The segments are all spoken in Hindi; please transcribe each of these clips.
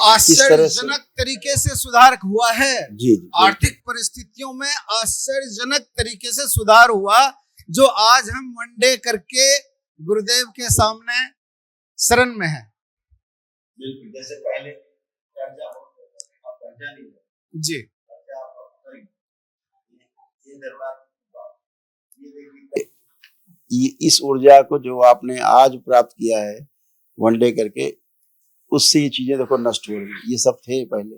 आश्चर्यजनक तरीके से सुधार हुआ है। जी जी। आर्थिक परिस्थितियों में आश्चर्यजनक तरीके से सुधार हुआ, जो आज हम वनडे करके गुरुदेव के सामने शरण में है। बिल्कुल, जैसे पहले कर्जा होता था, अब कर्जा नहीं है जी। कर्जा अब ये दरबार ये देखिए, इस ऊर्जा को जो आपने आज प्राप्त किया है वनडे करके, उससे ये चीजें देखो नष्ट हो रही। ये सब थे पहले,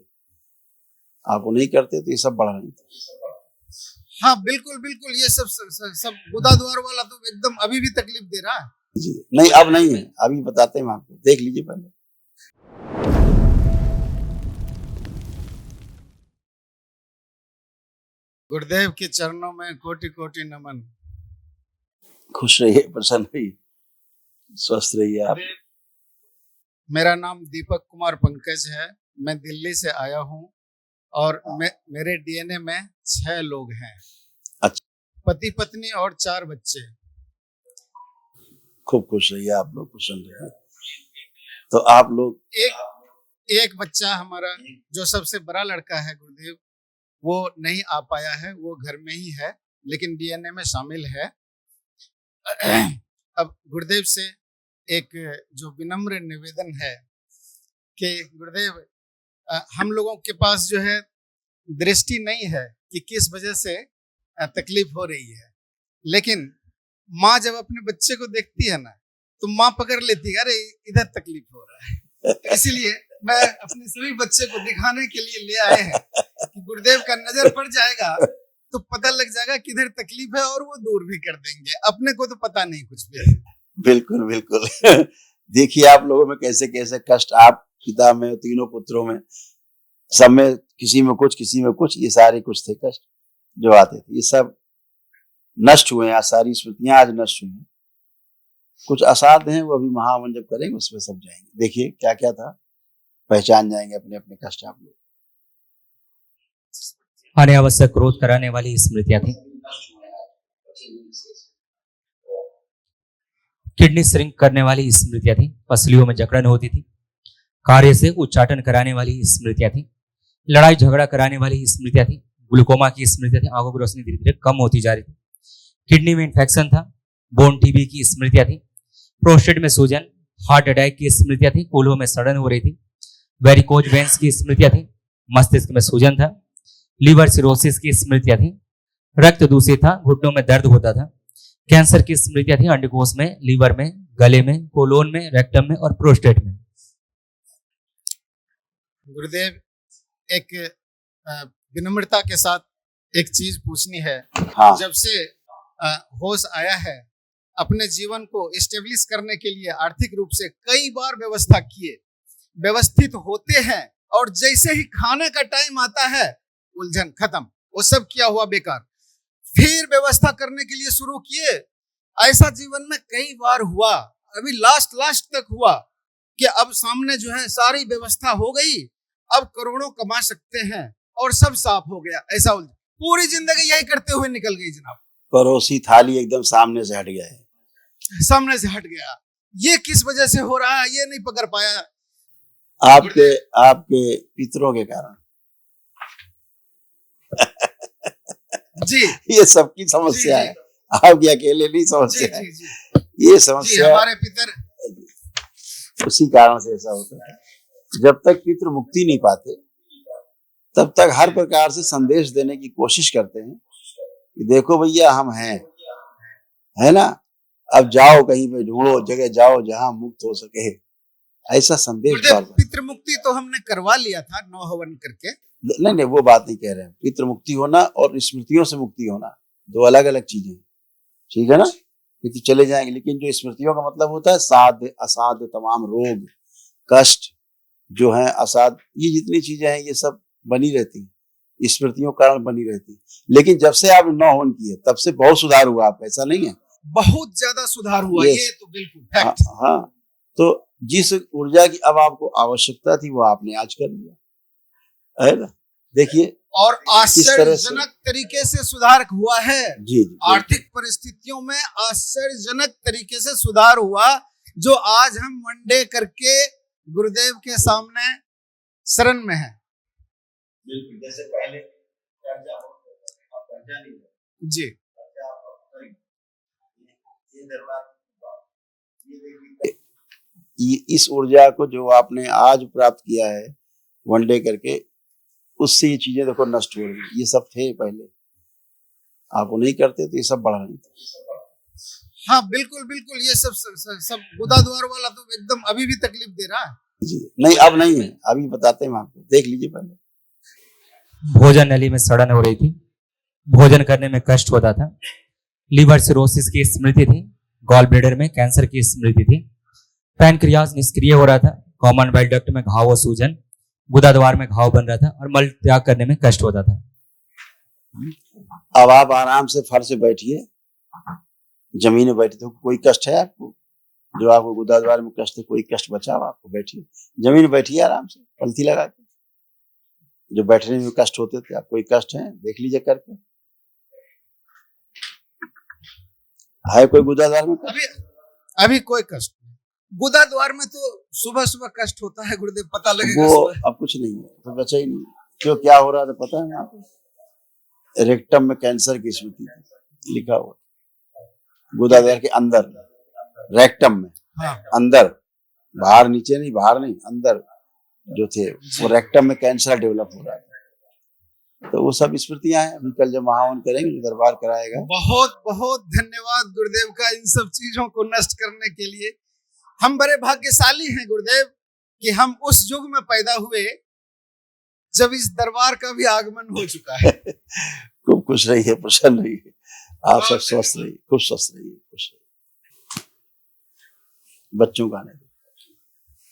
आप वो नहीं करते तो ये सब बढ़ रही थी। हाँ बिल्कुल बिल्कुल, ये सब बुधा द्वार वाला तो एकदम अभी भी तकलीफ दे रहा है। जी नहीं, अब नहीं है, अभी बताते हैं आपको, देख लीजिए पहले। गुरुदेव के चरणों में कोटि कोटि नमन। खुश रहिए, प्रसन्न रहिए, स्वस्थ रहिए आप। मेरा नाम दीपक कुमार पंकज है, मैं दिल्ली से आया हूँ और मेरे डीएनए में 6 लोग हैं। अच्छा। पति पत्नी और 4 बच्चे। खूब खुश रहिए आप लोग, प्रसन्न रहिए। तो आप लोग एक बच्चा हमारा जो सबसे बड़ा लड़का है गुरुदेव, वो नहीं आ पाया है, वो घर में ही है लेकिन डीएनए में शामिल है। अब गुरुदेव से एक जो विनम्र निवेदन है कि गुरुदेव, हम लोगों के पास जो है दृष्टि नहीं है कि किस वजह से तकलीफ हो रही है, लेकिन माँ जब अपने बच्चे को देखती है ना तो माँ पकड़ लेती है, अरे इधर तकलीफ हो रहा है। इसीलिए मैं अपने सभी बच्चे को दिखाने के लिए ले आए हैं कि गुरुदेव का नजर पड़ जाएगा तो पता लग जाएगा किधर तकलीफ है और वो दूर भी कर देंगे। अपने को तो पता नहीं कुछ भी। बिल्कुल बिल्कुल। देखिए आप लोगों में कैसे कैसे कष्ट, आप पिता में, तीनों पुत्रों में, सब में, किसी में कुछ किसी में कुछ, ये सारे कुछ थे कष्ट जो आते थे, ये सब नष्ट हुए हैं। सारी स्मृतियां आज नष्ट हुई हैं। कुछ असाध्य हैं, वो अभी महावन जब करेंगे उसमें सब जाएंगे। देखिए क्या क्या था, पहचान जाएंगे अपने अपने कष्ट आप लोग। अनावश्यक क्रोध कराने वाली स्मृतियां थी, किडनी श्रिंक करने वाली स्मृतियां थी, पसलियों में जकड़न होती थी, कार्य से उच्चाटन कराने वाली स्मृतियां थी, लड़ाई झगड़ा कराने वाली स्मृतियां थी, ग्लूकोमा की स्मृतियां थी, आंखों की रोशनी धीरे धीरे कम होती जा रही थी, किडनी में इंफेक्शन था, बोन टीबी की स्मृतियां थी, प्रोस्टेट में सूजन, हार्ट अटैक की स्मृतियां थी, कूल्हों में सड़न हो रही थी, वेरिकोज वेंस की स्मृतियां थी, मस्तिष्क में सूजन था, लीवर सिरोसिस की स्मृतियां थी, रक्त दूषित था, घुटनों में दर्द होता था, कैंसर की स्मृतियां थी, अंडकोश में, लीवर में, गले में, कोलोन में, रेक्टम में और प्रोस्टेट में। गुरुदेव, एक विनम्रता के साथ एक चीज पूछनी है। हाँ। जब से होश आया है, अपने जीवन को स्टेब्लिश करने के लिए आर्थिक रूप से कई बार व्यवस्था किए, व्यवस्थित होते हैं और जैसे ही खाने का टाइम आता है उलझन खत्म, वो सब किया हुआ बेकार। फिर व्यवस्था करने के लिए शुरू किए। ऐसा जीवन में कई बार हुआ, अभी लास्ट तक हुआ कि अब सामने जो है सारी व्यवस्था हो गई, अब करोड़ों कमा सकते हैं और सब साफ हो गया। ऐसा पूरी जिंदगी यही करते हुए निकल गई जनाब। परोसी थाली एकदम सामने से हट गया है, सामने से हट गया। ये किस वजह से हो रहा है ये नहीं पकड़ पाया। आपके पितरों के कारण। जी, ये सबकी समस्या है, आपकी अकेले नहीं समस्या है। ये समस्या हमारे पितर उसी कारण से ऐसा होता है। जब तक पितृ मुक्ति नहीं पाते तब तक हर प्रकार से संदेश देने की कोशिश करते हैं कि देखो भैया हम हैं, है ना, अब जाओ कहीं पे ढूंढो जगह, जाओ जहां मुक्त हो सके, ऐसा संदेश। पितृ मुक्ति तो हमने करवा लिया था 9 हवन करके। नहीं वो बात नहीं कह रहे हैं। पितृ मुक्ति होना और स्मृतियों से मुक्ति होना दो अलग अलग चीजें, ठीक है ना। पितृ चले जाएंगे, लेकिन जो स्मृतियों का मतलब होता है साध्य असाध्य, तमाम रोग कष्ट जो है असाध्य, ये जितनी चीजें हैं ये सब बनी रहती, स्मृतियों कारण बनी रहती। लेकिन जब से आप 9 हवन किए तब से बहुत सुधार हुआ, आप ऐसा नहीं है, बहुत ज्यादा सुधार हुआ। ये तो बिल्कुल फैक्ट। हाँ, तो जिस ऊर्जा की अब आपको आवश्यकता थी वो आपने आज कर लिया, है ना। देखिए, और आश्चर्यजनक तरीके से सुधार हुआ है। जी, आर्थिक परिस्थितियों में आश्चर्यजनक तरीके से सुधार हुआ, जो आज हम वनडे करके गुरुदेव के सामने शरण में है। बिल्कुल, जैसे पहले कर्जा होता था, अब कर्जा नहीं है, जी कर्जा आप करें। ये दरबार की बात, ये देखिए, इस ऊर्जा को जो आपने आज प्राप्त किया है वन डे करके, उससे ये चीजें देखो नष्ट हो रही। ये सब थे पहले, आप वो नहीं करते तो ये सब बढ़ रही थी। हाँ बिल्कुल बिल्कुल, ये सब गुदा द्वार वाला तो एकदम अभी भी तकलीफ दे रहा है। जी नहीं, अब नहीं है, अभी बताते हैं हम आपको, देख लीजिए पहले। भोजन नली में सड़न हो रही थी, भोजन करने में कष्ट होता था, लीवर सिरोसिस की स्मृति थी, गॉल ब्लैडर में कैंसर की स्मृति थी, पैनक्रियाज निष्क्रिय हो रहा था, कॉमन बाइल डक्ट में घाव और सूजन, गुदा द्वार में घाव बन रहा था और मल त्याग करने में कष्ट होता था। अब आप आराम से फर्श पे बैठिए, जमीन में बैठे तो कोई कष्ट है आपको? जो आपको गुदा द्वार में कष्ट है, कोई कष्ट बचा हो आपको? बैठिए, जमीन में बैठिए आराम से, पलथी लगा के। जो बैठने में कष्ट होते थे, आप कोई कष्ट है देख लीजिए करके, है कोई गुदा द्वार में कष्ट? अभी कोई कष्ट नहीं। गुदा द्वार में तो सुबह सुबह कष्ट होता है गुरुदेव, पता लगेगा वो सुबह। अब कुछ नहीं है, तो बचा ही नहीं। क्यों, क्या हो रहा था पता है आपको? रेक्टम में कैंसर की स्मृति थी, लिखा हुआ गुदा द्वार के अंदर, रेक्टम में, हाँ अंदर, बाहर नीचे नहीं, बाहर नहीं, अंदर जो थे वो रेक्टम में कैंसर डेवलप हो रहा था। तो वो सब स्मृतियां हैं। अभी कल जब महावन करेंगे, जो दरबार कराएगा। बहुत बहुत धन्यवाद गुरुदेव का इन सब चीजों को नष्ट करने के लिए। हम बड़े भाग्यशाली हैं गुरुदेव कि हम उस युग में पैदा हुए जब इस दरबार का भी आगमन हो चुका है। खूब खुश रहिए, प्रसन्न रहिए, आप सब स्वस्थ रहिए, खूब स्वस्थ रहिए, खुश रहिए। बच्चों का नहीं,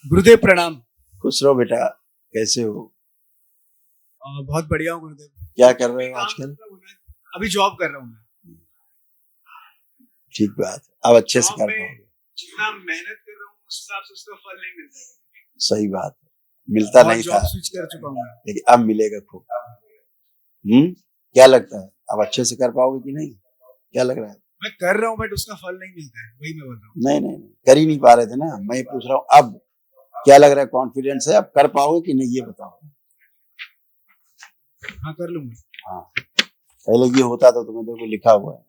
गुरुदेव प्रणाम। खुश रहो बेटा। कैसे हो? बहुत बढ़िया हूँ गुरुदेव। क्या कर रहे हो आजकल? अभी जॉब कर रहा हूँ मैं। ठीक बात, अब अच्छे से कर पाओगे। जितना मेहनत कर रहा हूँ उस हिसाब से उसका फल नहीं मिलता। सही बात है, मिलता नहीं था, जॉब स्विच कर चुका हूँ, लेकिन अब मिलेगा खूब। क्या लगता है, अब अच्छे से कर पाओगे कि नहीं? क्या लग रहा है? मैं कर रहा हूँ बट उसका फल नहीं मिलता है, वही मैं बोल रहा हूँ। नहीं नहीं नहीं, कर ही नहीं पा रहे थे ना, मैं पूछ रहा हूँ अब क्या लग रहा है, कॉन्फिडेंस है अब कर पाओगे कि नहीं, ये बताओ। हाँ कर लूंगा। हाँ, पहले ये होता था, तुम्हें देखो लिखा हुआ है।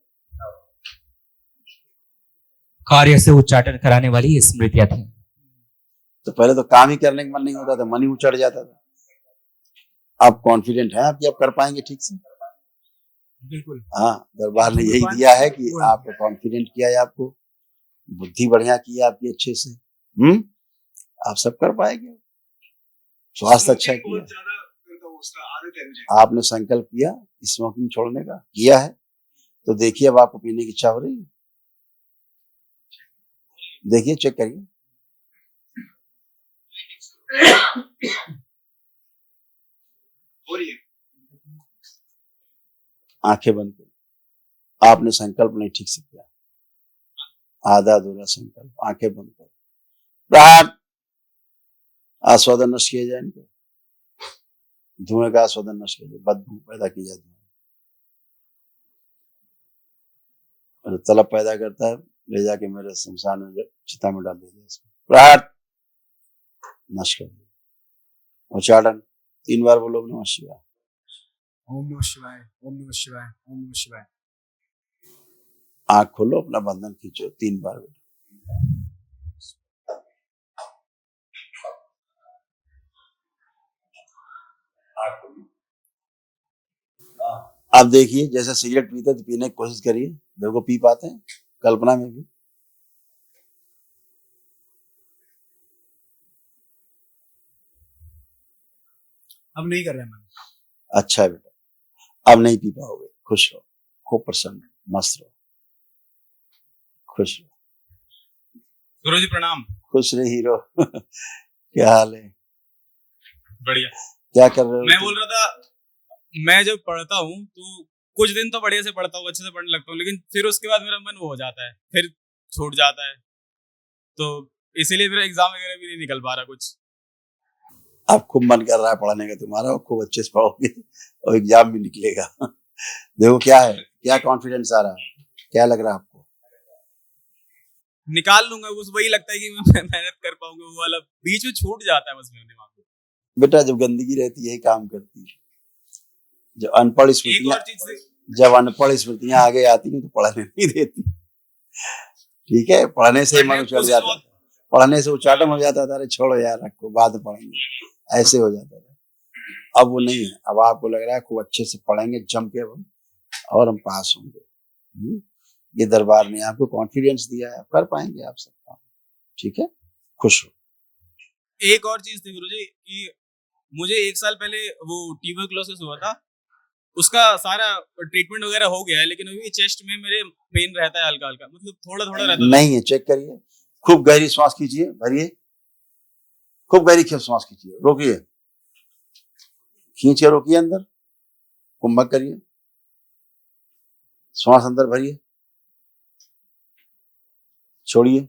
कार्य से उच्चाटन कराने वाली स्मृतियां थी। तो पहले तो काम ही करने का मन नहीं होता था, मन ही उचट जाता था। अब कॉन्फिडेंट है आप कि आप कर पाएंगे ठीक से? बिल्कुल। हाँ, दरबार ने यही दिया है कि आपको कॉन्फिडेंट किया है, आपको बुद्धि बढ़िया की है आपकी अच्छे से। आप सब कर पाएंगे, स्वास्थ्य अच्छा किया, आपने संकल्प किया स्मोकिंग छोड़ने का, किया है, तो देखिए अब आपको पीने की इच्छा हो रही है, देखिए चेक करिए। हो रही है। आंखें बंद करो, आपने संकल्प नहीं ठीक से किया, आधा अधूरा संकल्प, आंखें बंद करो, प्रहार आस्वादन नष्ट किया जाए इनको, धुएं का आस्वादन नष्ट किया जाए, बदबू पैदा की जाए, और तलब पैदा करता है, ले जाके मेरे शमशान में चिता में डाल दीजिए, प्रहार नष्ट कर दिया। उच्चारण 3 बार बोलो, नमः शिवाय, ओम नमः शिवाय, ओम नमः शिवाय, ओम नमः शिवाय। आंख खोलो, अपना बंधन खींचो 3 बार। अब देखिए, जैसे सिगरेट पीते तो पीने की कोशिश करिए, देखो पी पाते हैं कल्पना में भी। अब नहीं कर रहे हैं। अच्छा है बेटा, अब नहीं पी पाओगे, खुश रहो, खूब प्रसन्न, मस्त रहो, खुश रहो। गुरुजी प्रणाम। खुश रहे हीरो। क्या हाल है? बढ़िया। क्या कर रहे हो? मैं बोल रहा था, मैं जब पढ़ता हूँ तो कुछ दिन तो बढ़िया से पढ़ता हूँ, अच्छे से पढ़ने लगता हूँ, लेकिन फिर उसके बाद मेरा मन वो हो जाता है, फिर छूट जाता है, तो इसीलिए मेरा एग्जाम वगैरह भी नहीं निकल पा रहा कुछ। अब खूब मन कर रहा है पढ़ने का तुम्हारा, खूब अच्छे से पढ़ोगे और एग्जाम भी निकलेगा। देखो क्या है, क्या कॉन्फिडेंस आ रहा है, क्या लग रहा है आपको? निकाल लूंगा, बस वही लगता है कि मैं मेहनत कर पाऊंगा, वो वाला बीच में छूट जाता है बस मेरे दिमाग में। बेटा जब गंदगी रहती है यही काम करती है। जब अनपढ़ एक स्मृतियां और चीज थी, जब अनपढ़ स्मृतियां आगे आती हैं तो पढ़ने नहीं देती। ठीक है, पढ़ने से मन उछल जाता था, पढ़ने से उच्चाटन हो जाता था, अरे छोड़ो यार रखो बाद में पढ़ेंगे, ऐसे हो जाता था। अब वो नहीं है, अब आपको लग रहा है खूब अच्छे से पढ़ेंगे जम के हम और हम पास होंगे। ये दरबार ने आपको कॉन्फिडेंस दिया है, कर पाएंगे आप सब काम। ठीक है, खुश हो। एक और चीज थी गुरुजी कि मुझे 1 साल पहले वो ट्यूबरक्लोसिस हुआ था, उसका सारा ट्रीटमेंट वगैरह हो गया है, लेकिन अभी चेस्ट में मेरे पेन रहता है हल्का हल्का, मतलब थोड़ा थोड़ा रहता है। नहीं है, चेक करिए, खूब गहरी सांस खींचिए, भरिए, खूब गहरी सांस खींचिए, रोकिए, खींचिए, रोकिए, अंदर कुंभक करिए, श्वास अंदर भरिए, छोड़िए।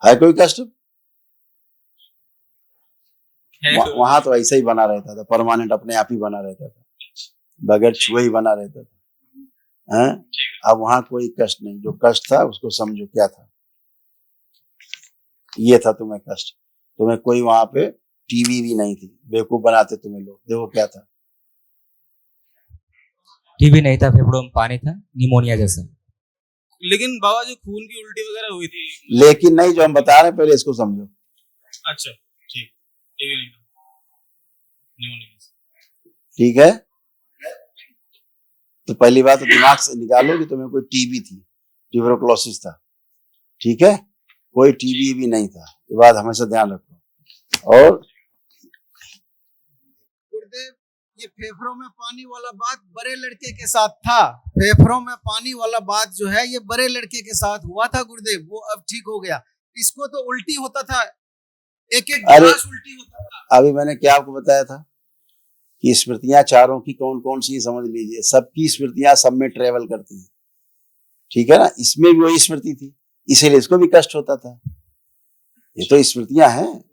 है कोई कष्ट? वहां तो ऐसा ही बना रहता था, परमानेंट अपने आप ही बना रहता था, बगैर छुए ही बना रहता था। हैं? अब वहां कोई कष्ट नहीं, जो कष्ट था उसको समझो क्या था। ये था तुम्हें कष्ट, तुम्हें कोई वहां पे टीवी भी नहीं थी, बेवकूफ बनाते तुम्हें लोग। देखो क्या था, टीबी नहीं था, फेफड़ों में पानी था, निमोनिया जैसा। लेकिन बाबा जो खून की उल्टी वगैरह हुई थी। लेकिन नहीं, जो हम बता रहे हैं पहले इसको समझो। अच्छा ठीक, टीबी नहीं था, निमोनिया। ठीक है, तो पहली बात तो दिमाग से निकालो कि तुम्हें कोई टीबी थी, ट्यूबरक्लोसिस था। ठीक है, कोई टीबी भी नहीं था, ये बात हमेशा ध्यान रखो। और गुरुदेव, ये फेफड़ों में पानी वाला बात बड़े लड़के के साथ था, फेफड़ों में पानी वाला बात जो है ये बड़े लड़के के साथ हुआ था गुरुदेव, वो अब ठीक हो गया। इसको तो उल्टी होता था, एक एक गिलास उल्टी होता था। अभी मैंने क्या आपको बताया था कि स्मृतियां चारों की कौन कौन सी समझ लीजिए, सबकी स्मृतियां सब में ट्रेवल करती हैं। ठीक है ना, इसमें भी वही स्मृति थी, इसीलिए इसको भी कष्ट होता था। ये तो स्मृतियां हैं,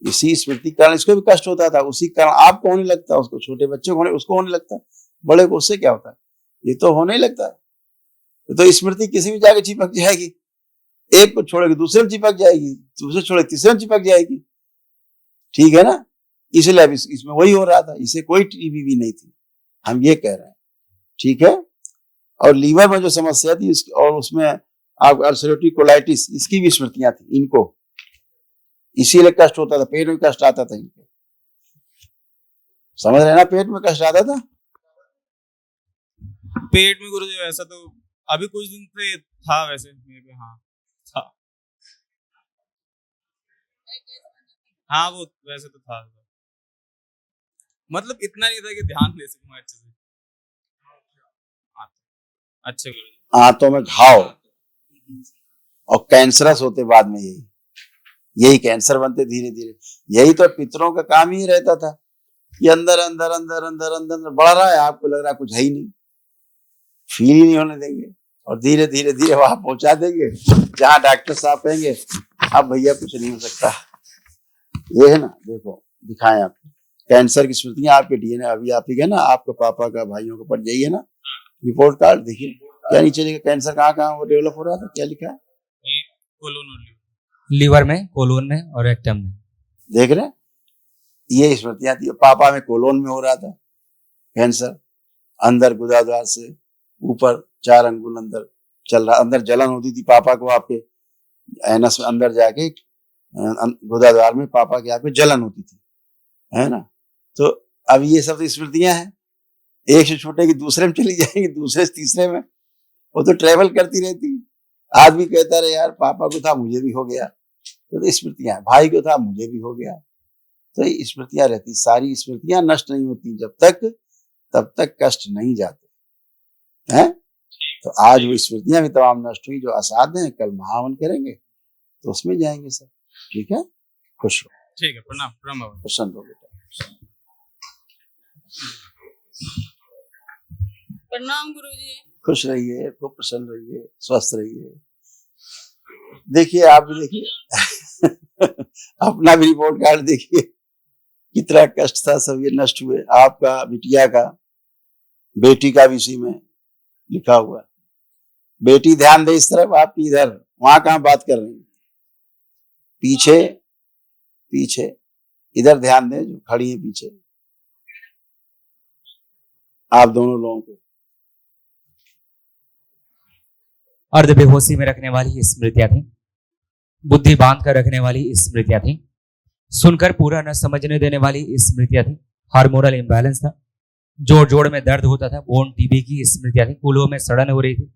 इसी स्मृति के कारण इसको भी कष्ट होता था, उसी कारण आपको होने लगता, उसको, छोटे बच्चे को उसको होने लगता, बड़े को उससे क्या होता है, ये तो होने लगता है। तो स्मृति किसी भी जाके चिपक जाएगी, एक को छोड़ेगी दूसरे में चिपक जाएगी, दूसरे छोड़े तीसरे में चिपक जाएगी। ठीक है ना, इसलिए अब इसमें वही हो रहा था, इसे कोई टीबी भी नहीं थी, हम ये कह रहे हैं। ठीक है, और लीवर में जो समस्या थी और उसमें आप अल्सरेटिव कोलाइटिस, इसकी भी स्मृतियां थी इनको, इसीलिए कष्ट होता था, पेट में कष्ट आता था इनको। समझ रहे ना, पेट में कष्ट आता था। पेट में गुरुजी वैसा तो अभी कुछ दिन से था वैसे मेरे पे, हाँ था, हाँ वो वैसे तो था, मतलब इतना नहीं था कि ध्यान दे सकूं अच्छे से। अच्छा गुरुजी, आंतों में घाव और कैंसरस होते बाद में, यही कैंसर बनते धीरे धीरे। यही तो पितरों का काम ही रहता था कि अंदर अंदर अंदर अंदर अंदर अंदर बढ़ रहा है, आपको लग रहा है कुछ है ही नहीं, फील ही नहीं होने देंगे, और धीरे धीरे धीरे वहां पहुंचा देंगे जहां डॉक्टर साहब कहेंगे अब भैया कुछ नहीं हो सकता। ये है ना, देखो दिखाएं आपको कैंसर की स्मृतियां आपके डीएनए, अभी आप ही है ना, आपके पापा का, भाइयों का पढ़ जाइए ना, रिपोर्ट कार्ड देखिए क्या नीचे लिखा, कैंसर कहाँ कहाँ वो डेवलप हो रहा था, क्या लिखा है, लीवर में, कोलोन में और रेक्टम में। देख रहे हैं, ये स्मृतियां थी। पापा में कोलोन में हो रहा था कैंसर, अंदर गुदाद्वार से ऊपर 4 अंगुल अंदर चल रहा, अंदर जलन होती थी पापा को, आपके एनस में अंदर जाके गुदाद्वार में पापा के आपके जलन होती थी, है ना। तो अब ये सब स्मृतियां हैं, एक से छोटे की दूसरे में चली जाएंगी, दूसरे से तीसरे में, वो तो ट्रेवल करती रहती है। आदमी कहता रहे यार पापा को था मुझे भी हो गया, तो स्मृतियां, भाई को था मुझे भी हो गया, तो ये स्मृतियां रहती। सारी स्मृतियां नष्ट नहीं होती जब तक, तब तक कष्ट नहीं जाते हैं। तो आज वो स्मृतियां भी तमाम नष्ट हुई, जो असाध्य हैं कल महावन करेंगे तो उसमें जाएंगे सब। ठीक है, खुश हो। ठीक है, प्रणाम प्रणाम, प्रसन्न हो बेटा, प्रणाम गुरुजी। खुश रहिए, खूब प्रसन्न रहिए, स्वस्थ रहिए। देखिए आप भी देखिए अपना भी रिपोर्ट कार्ड देखिए, कितना कष्ट था, सब ये नष्ट हुए। आपका, बिटिया का, बेटी का भी इसी में लिखा हुआ। बेटी ध्यान दे इस तरफ, आपकी इधर, वहां कहां बात कर रही, पीछे पीछे इधर ध्यान दें जो खड़ी है पीछे, आप दोनों लोगों को। अर्ध बेहोशी में रखने वाली स्मृतियां थी, बुद्धि बांध कर रखने वाली स्मृतियां थी, सुनकर पूरा न समझने देने वाली स्मृतियां थी, हार्मोनल इम्बैलेंस था, जोड़ जोड़ में दर्द होता था, बोन टीबी की स्मृतियां थी, कूल्हों में सड़न हो रही थी,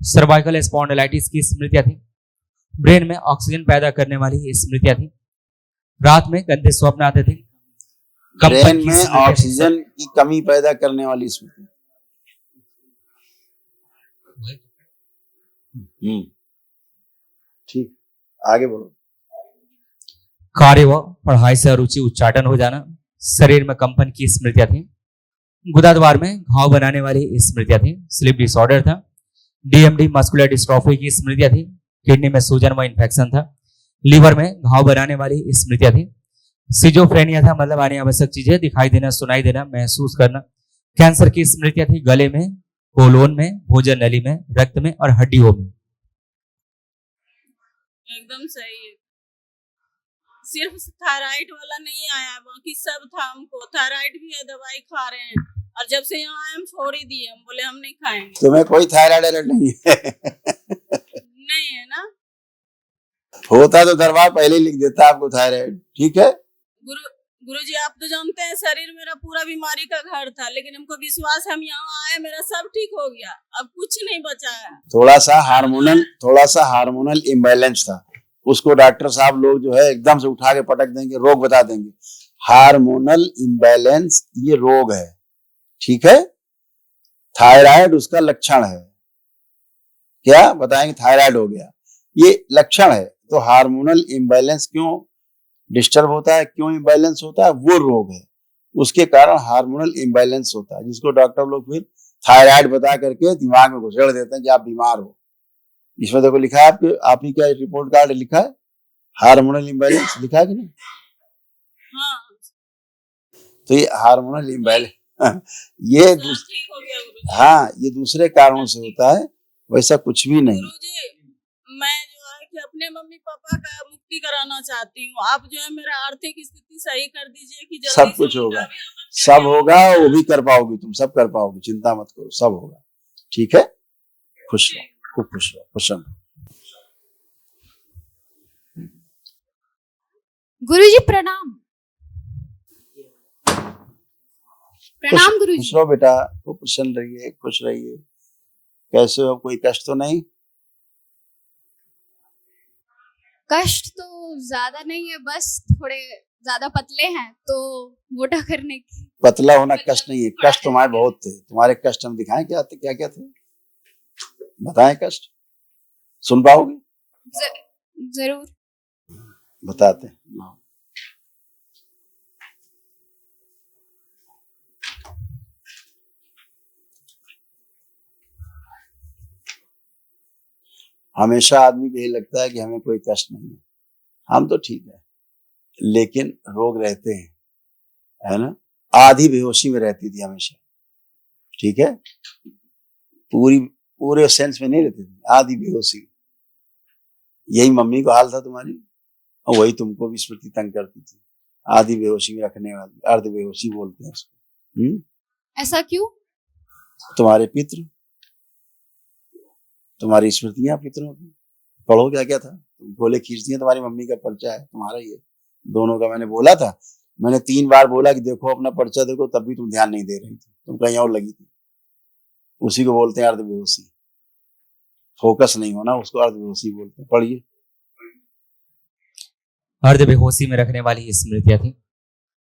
सर्वाइकल स्पॉन्डिलाइटिस की स्मृतियां थी, ब्रेन में ऑक्सीजन पैदा करने वाली स्मृतियां थी, रात में गंदे स्वप्न आते थे, कंपन ब्रेन की में स्मृतियां थी। ऑक्सीजन की कमी पैदा करने वाली स्मृति। ठीक, आगे बोलो। कार्य व पढ़ाई से अरुचि उच्चाटन हो जाना, शरीर में कंपन की स्मृतियां थी, गुदाद्वार में घाव बनाने वाली स्मृतियां थी, स्लीप डिसऑर्डर था, डीएमडी मस्कुलर डिस्ट्रॉफी की स्मृतियां थी, किडनी में सूजन व इन्फेक्शन था, लीवर में घाव बनाने वाली स्मृतियां थी, सिजोफ्रेनिया था, मतलब आने आवश्यक चीजें दिखाई देना, सुनाई देना, महसूस करना, कैंसर की स्मृतियां थी, गले में, कोलोन में, भोजन नली में, रक्त में और हड्डियों में। एकदम सही है। सिर्फ थायराइड वाला नहीं आया, बाकी सब था। हमको थायराइड भी है, दवाई खा रहे हैं, और जब से यहाँ आए हम छोड़ ही दिए, हम बोले हम नहीं खाएंगे। तुम्हें कोई थायराइड अलर्ट नहीं है? नहीं है ना। होता तो दरबार पहले ही लिख देता आपको थायराइड। ठीक है, गुरुजी आप तो जानते हैं शरीर मेरा पूरा बीमारी का घर था, लेकिन हमको विश्वास है, हम यहाँ आए मेरा सब ठीक हो गया, अब कुछ नहीं बचा है। थोड़ा सा हार्मोनल इम्बैलेंस था, उसको डॉक्टर साहब लोग जो है एकदम से उठा के पटक देंगे, रोग बता देंगे। हार्मोनल इम्बैलेंस ये रोग है, ठीक है। थायराइड उसका लक्षण है। क्या बताएंगे? थायराइड हो गया, ये लक्षण है। तो हार्मोनल इम्बैलेंस क्यों डिस्टर्ब होता है, क्यों इम्बैलेंस होता है, वो रोग है, उसके कारण हार्मोनल इम्बैलेंस होता है, जिसको डॉक्टर लोग फिर थायराइड बता करके दिमाग में घुसेड़ देते हैं कि आप बीमार हो। इसमें देखो लिखा है आपके, आप ही का रिपोर्ट कार्ड लिखा है हार्मोनल इम्बैलेंस, लिखा है कि नहीं? हाँ। तो ये हार्मोनल इम्बैलेंस ये ठीक हो गया गुरुजी। हाँ, ये दूसरे कारणों से होता है, वैसा कुछ भी नहीं। गुरुजी मैं जो है कि अपने मम्मी पापा का मुक्ति कराना चाहती हूँ, आप जो है मेरा आर्थिक स्थिति सही कर दीजिए कि जल्दी सब कुछ होगा, सब होगा, वो भी कर पाओगी, तुम सब कर पाओगी, चिंता मत करो, सब होगा। ठीक है, खुश रहो, खूब खुश रहो, प्रसन्न। गुरुजी प्रणाम। प्रणाम गुरुजी। खुश रहो बेटा, खूब प्रसन्न रहिए, खुश रहिए। कैसे हो, कोई कष्ट तो नहीं? कष्ट तो ज्यादा नहीं है, बस थोड़े ज्यादा पतले हैं तो मोटा करने की। पतला होना कष्ट नहीं है, कष्ट तुम्हारे बहुत थे। तुम्हारे कष्ट हम दिखाएं क्या थे, क्या क्या थे, बताएं कष्ट, सुन पाओगे? जरूर बताते हैं। हमेशा आदमी को यही लगता है कि हमें कोई कष्ट नहीं है, हम तो ठीक है, लेकिन रोग रहते हैं, है ना। आधी बेहोशी में रहती थी हमेशा, ठीक है, पूरे सेंस में नहीं रहती थी, आधी बेहोशी। यही मम्मी का हाल था तुम्हारी, और वही तुमको भी स्मृति तंग करती थी, आधी बेहोशी में रखने वाली, अर्ध बेहोशी बोलते हैं उसको। ऐसा क्यों? तुम्हारे पितृ, तुम्हारी स्मृतियां पितरों की, पढ़ो क्या क्या था, बोले खींचती है, तुम्हारी मम्मी का पर्चा है, तुम्हारा ही है, दोनों का। मैंने बोला था, मैंने 3 बार बोला कि देखो अपना पर्चा देखो, तब भी तुम ध्यान नहीं दे रही थी, तुम कहीं और लगी थी। उसी को बोलते हैं अर्धबेहोशी, फोकस नहीं होना, उसको अर्धबेहोशी बोलते हैं। पढ़िए। अर्ध बेहोशी में रखने वाली स्मृतियां थी,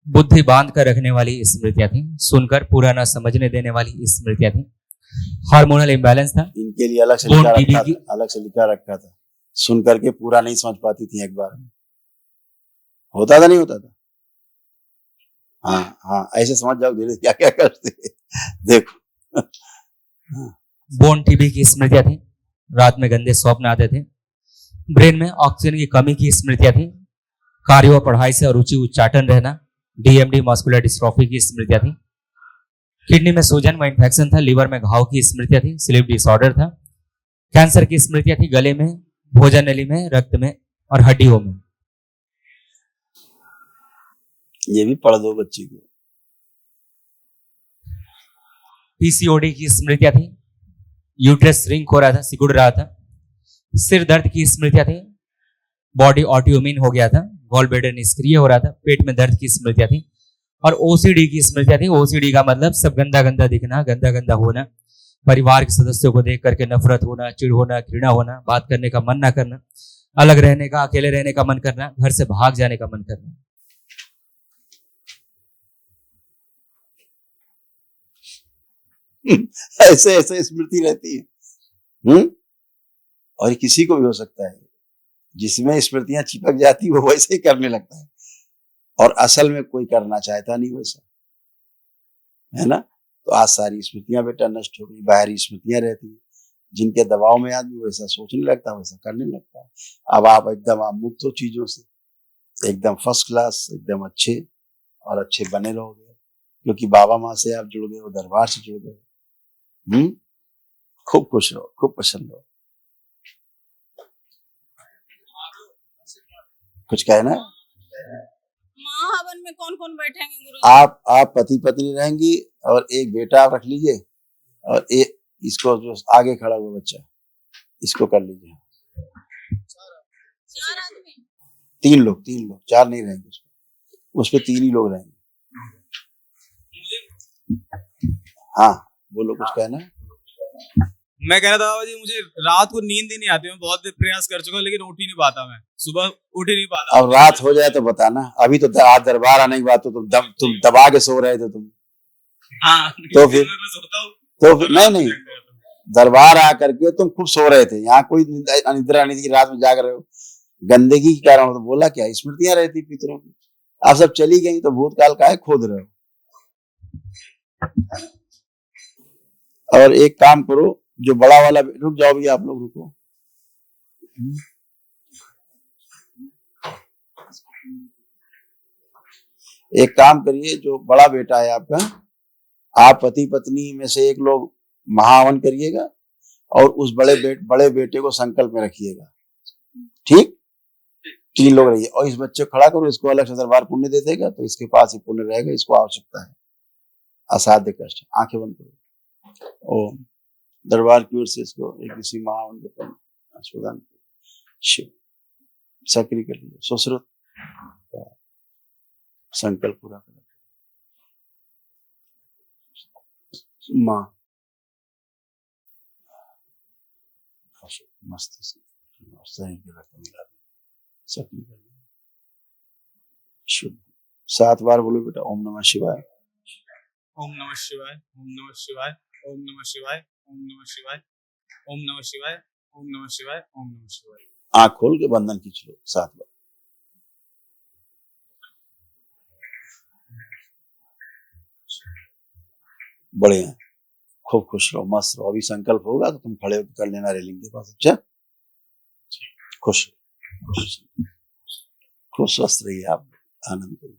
बुद्धि बांध कर रखने वाली स्मृतियां थी, सुनकर पूरा न समझने देने वाली स्मृतियां थी, हार्मोनल इम्बैलेंस था, इनके लिए अलग से लिखा रखा था, सुन करके पूरा नहीं समझ पाती थी एक बार में। होता था नहीं होता था? हाँ हाँ, ऐसे समझ जाओ धीरे क्या क्या करते देखो। बोन टीबी की स्मृतियां थी, रात में गंदे स्वप्न आते थे, ब्रेन में ऑक्सीजन की कमी की स्मृतियां थी, कार्य व पढ़ाई से अरुचि उच्चाटन रहना, डीएमडी मस्कुलर डिस्ट्रॉफी की स्मृतियां थी, किडनी में सूजन व इन्फेक्शन था, लीवर में घाव की स्मृतियां थी, स्लीप डिसऑर्डर था, कैंसर की स्मृतियां थी, गले में, भोजन नली में, रक्त में और हड्डियों में। ये भी पढ़ दो बच्चे को। पीसीओडी की स्मृतियां थी, यूट्रस श्रिंक हो रहा था, सिकुड़ रहा था। सिर दर्द की स्मृतियां थी, बॉडी ऑटोइम्यून हो गया था, गॉल ब्लैडर निष्क्रिय हो रहा था, पेट में दर्द की स्मृतियां थी। और ओसीडी की स्मृतियां थी। ओसीडी का मतलब सब गंदा गंदा दिखना, गंदा गंदा होना, परिवार के सदस्यों को देख करके नफरत होना, चिढ़ होना, घृणा होना, बात करने का मन ना करना, अलग रहने का, अकेले रहने का मन करना, घर से भाग जाने का मन करना। ऐसे ऐसे स्मृति रहती है। और ये किसी को भी हो सकता है, जिसमें स्मृतियां चिपक जाती वो वैसे ही करने लगता है, और असल में कोई करना चाहता नहीं वैसा, है ना। तो आज सारी स्मृतियां बेटा नष्ट हो गई, बाहरी स्मृतियां रहती हैं, जिनके दबाव में आदमी वैसा सोचने लगता है, वैसा करने लगता है। अब आप एकदम आप मुक्त हो चीजों से, एकदम फर्स्ट क्लास, एकदम अच्छे और अच्छे बने रहोगे, क्योंकि बाबा माँ से आप जुड़ गए हो, दरबार से जुड़ गए हो। खूब खुश रहो, खूब प्रसन्न रहो। कुछ कहना है? महाहवन में कौन कौन बैठेंगे गुरु? आप पति पत्नी रहेंगी, और एक बेटा आप रख लीजिए, और एक इसको जो आगे खड़ा हुआ बच्चा, इसको कर लीजिए। 4 आदमी? 3 लोग, 4 नहीं रहेंगे उस पे 3 ही लोग रहेंगे। हाँ बोलो, कुछ कहना है? मैं कह रहा था बाबा जी, मुझे रात को नींद ही नहीं आती। मैं बहुत प्रयास कर चुका हूं, लेकिन उठ ही नहीं पाता, मैं सुबह उठ ही नहीं पाता। अब रात हो जाए तो बताना। अभी तो आज दरबार आने की बात, तो तुम दबा के सो रहे थे तुम। हाँ, तो फिर मैं सोता हूँ, तो फिर नहीं, दरबार आ करके तुम खूब सो रहे थे, यहाँ कोई निद्रा नहीं थी, रात में जाग रहे हो। गंदगी के कारण तो बोला क्या, स्मृतियां रहती पितरों की, आप सब चली गई, तो भूतकाल का है खोद रहे हो। और एक काम करो, जो बड़ा वाला, रुक जाओ भी आप लोग, रुको। एक काम करिए, जो बड़ा बेटा है आपका, आप पति पत्नी में से एक लोग महावन करिएगा, और उस बड़े बेटे को संकल्प में रखिएगा, ठीक? 3 लोग रहिए, और इस बच्चे को खड़ा करो, इसको अलग से दरबार पुण्य दे देगा, तो इसके पास ही पुण्य रहेगा, इसको आवश्यकता है। असाध्य कष्ट, आंखें बंद करो। ओम दरबार की ओर से इसको एक किसी महावन के प्रदान शिव सक्रिय कर लीजिए, सुश्रुत संकल्प पूरा कर माँ मस्तिष्क शरीर के रक्त मिला सक्रिय कर लीजिए, शुद्ध। 7 बार बोलो बेटा, ओम नमः शिवाय, ओम नमः शिवाय, ओम नमः शिवाय, ओम नमः शिवाय, ओम नमः शिवाय, ओम नमः शिवाय, ओम नमः शिवाय, ओम नमः शिवाय। आंख खोल के बंधन खींच लो 7 बार। बढ़िया, खूब खुश रहो, मस्त रहो। अभी संकल्प होगा तो तुम खड़े होकर कर लेना रेलिंग के पास। अच्छा, खुश खूब स्वस्थ रहिए आप, आनंद करिए।